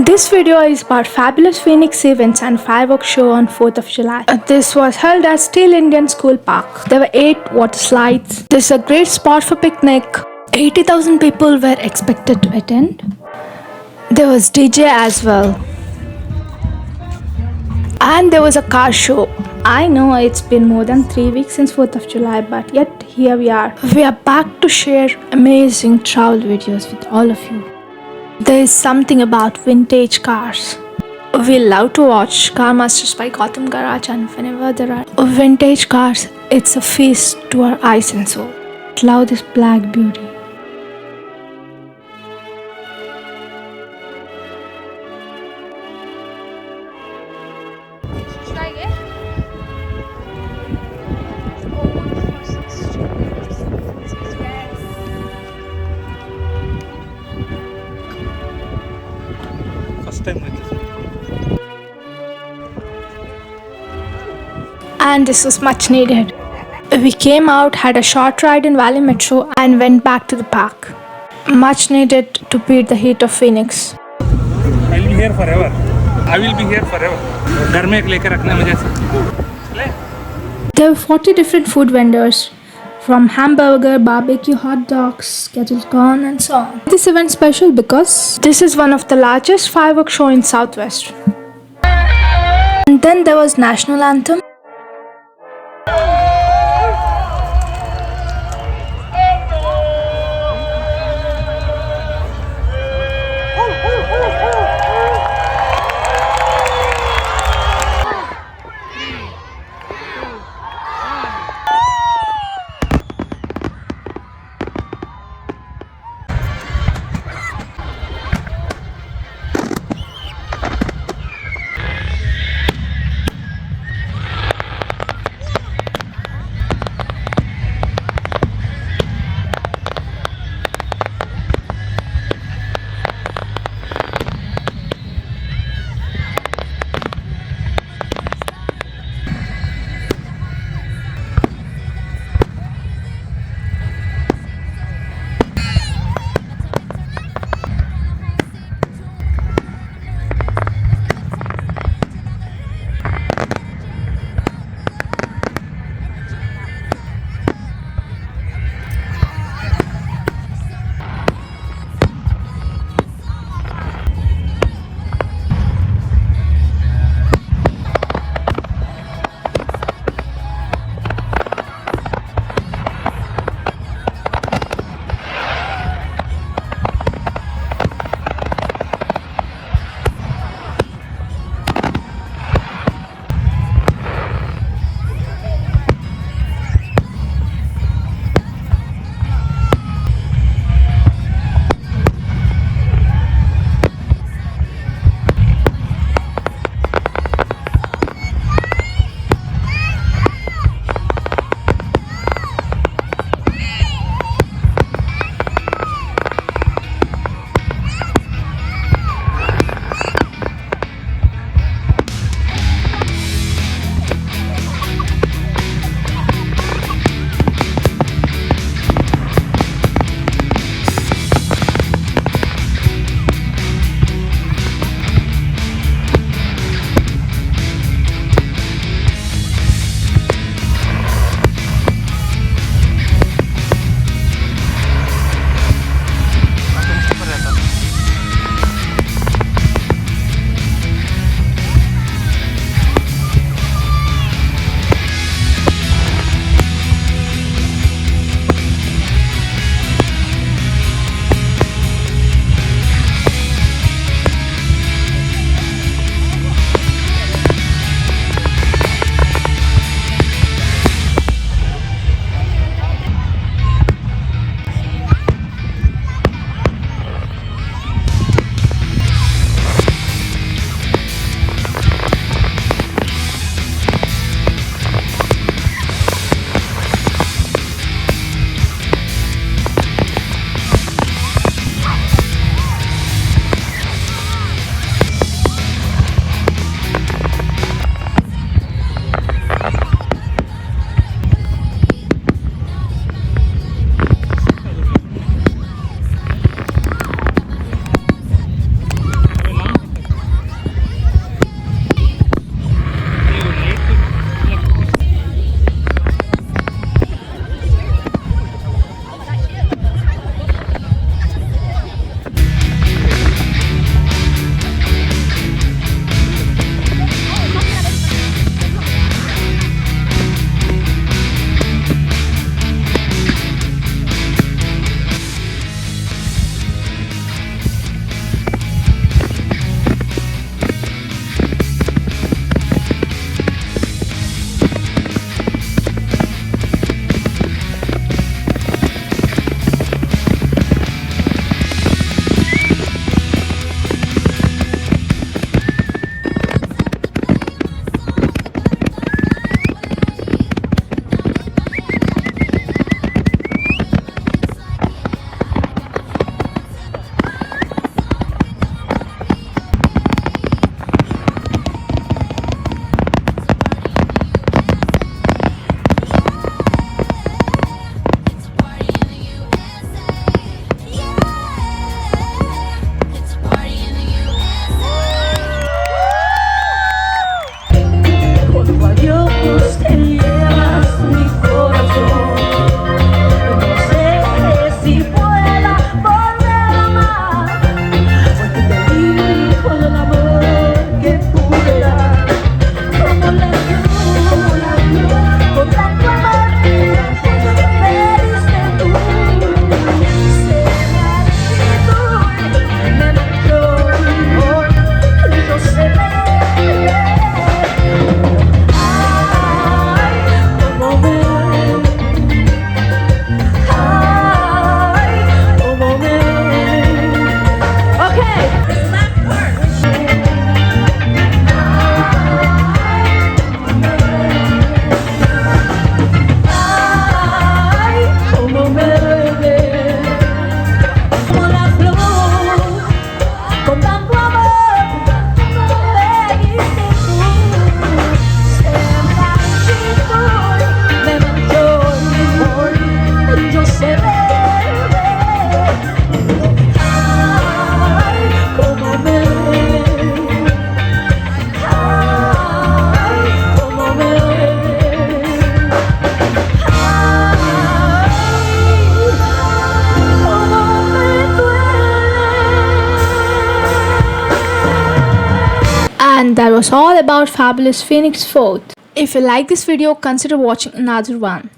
This video is about Fabulous Phoenix events and fireworks show on 4th of July. This was held at Steele Indian School Park. There were 8 water slides. This is a great spot for picnic. 80,000 people were expected to attend. There was DJ as well. And there was a car show. I know it's been more than 3 weeks since 4th of July, but yet here we are. We are back to share amazing travel videos with all of you. There is something about vintage cars. We love to watch Car Masters by Gotham Garage, and whenever there are vintage cars, it's a feast to our eyes and soul. Love this black beauty. First time like this. And this was much needed. We came out, had a short ride in Valley Metro, and went back to the park. Much needed to beat the heat of Phoenix. I will be here forever. I will be here forever. घर में एक लेकर रखना मुझे ले. There were 40 different food vendors, from hamburger, barbecue, hot dogs, kettle corn, and so on. This event special because this is one of the largest fireworks show in Southwest. And then there was national anthem. And that was all about Fabulous Phoenix 4th. If you like this video, consider watching another one.